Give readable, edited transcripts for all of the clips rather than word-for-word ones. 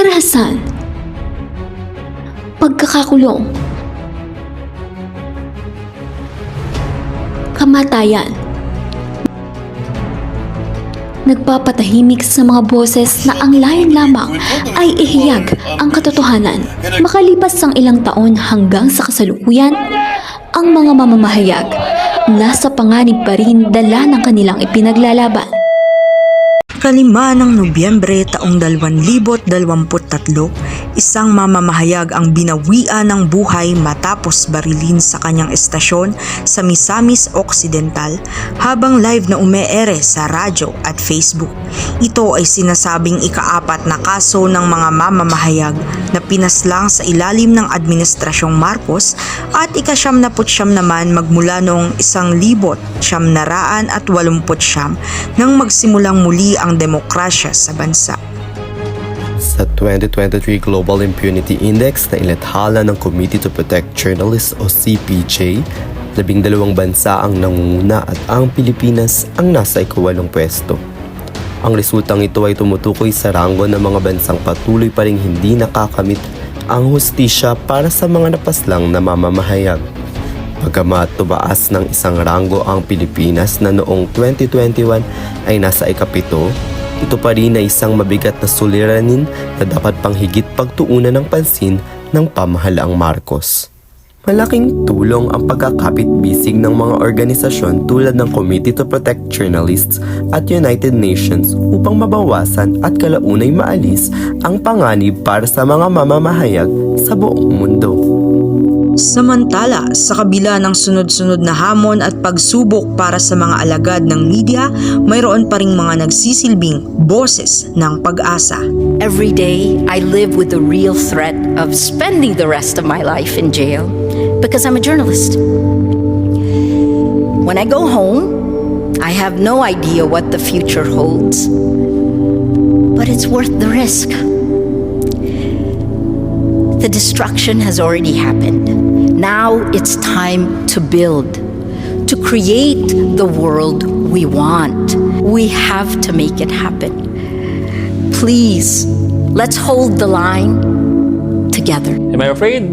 karahasan, pagkakakulong, kamatayan. Nagpapatahimik sa mga boses na ang layon lamang ay ihiyag ang katotohanan. Makalipas ang ilang taon hanggang sa kasalukuyan, ang mga mamamahayag nasa panganib pa rin dala ng kanilang ipinaglalaban. Kalima ng Nobyembre taong 2023, isang mamamahayag ang binawian ng buhay matapos barilin sa kanyang estasyon sa Misamis Occidental habang live na umeere sa radyo at Facebook. Ito ay sinasabing ika-4 na kaso ng mga mamamahayag na pinaslang sa ilalim ng Administrasyong Marcos at ika-79 naman magmula noong 1989 nang magsimulang muli ang demokrasya sa bansa. Sa 2023 Global Impunity Index na ilathala ng Committee to Protect Journalists o CPJ, 12 bansa ang nangunguna at ang Pilipinas ang nasa ika-8 pwesto. Ang resultang ito ay tumutukoy sa ranggo ng mga bansang patuloy pa ring hindi nakakamit ang hustisya para sa mga napaslang na mamamahayag. Bagamat tumaas ng isang ranggo ang Pilipinas na noong 2021 ay nasa ika-7, ito pa rin ay isang mabigat na suliranin na dapat pang higit pagtuunan ng pansin ng pamahalaang Marcos. Malaking tulong ang pagkakapit-bisig ng mga organisasyon tulad ng Committee to Protect Journalists at United Nations upang mabawasan at kalaunay maalis ang panganib para sa mga mamamahayag sa buong mundo. Samantala, sa kabila ng sunod-sunod na hamon at pagsubok para sa mga alagad ng media, mayroon pa ring mga nagsisilbing boses ng pag-asa. Every day, I live with the real threat of spending the rest of my life in jail because I'm a journalist. When I go home, I have no idea what the future holds, but it's worth the risk. The destruction has already happened. Now it's time to build, to create the world we want. We have to make it happen. Please, let's hold the line together. Am I afraid?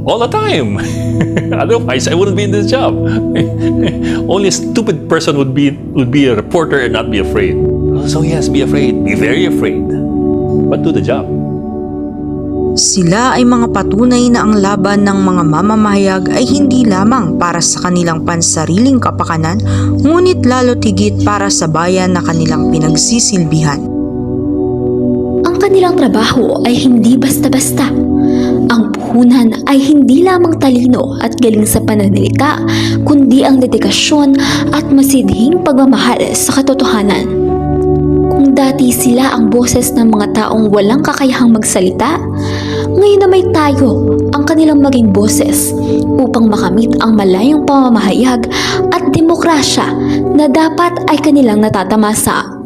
All the time. Otherwise, I wouldn't be in this job. Only a stupid person would be a reporter and not be afraid. So yes, be afraid. Be very afraid. But do the job. Sila ay mga patunay na ang laban ng mga mamamahayag ay hindi lamang para sa kanilang pansariling kapakanan, ngunit lalo't higit para sa bayan na kanilang pinagsisilbihan. Ang kanilang trabaho ay hindi basta-basta. Ang puhunan ay hindi lamang talino at galing sa pananalita, kundi ang dedikasyon at masidhing pagmamahal sa katotohanan. Kung dati sila ang boses ng mga taong walang kakayahang magsalita, ngayon na may tayo ang kanilang maging boses upang makamit ang malayong pamamahayag at demokrasya na dapat ay kanilang natatamasa.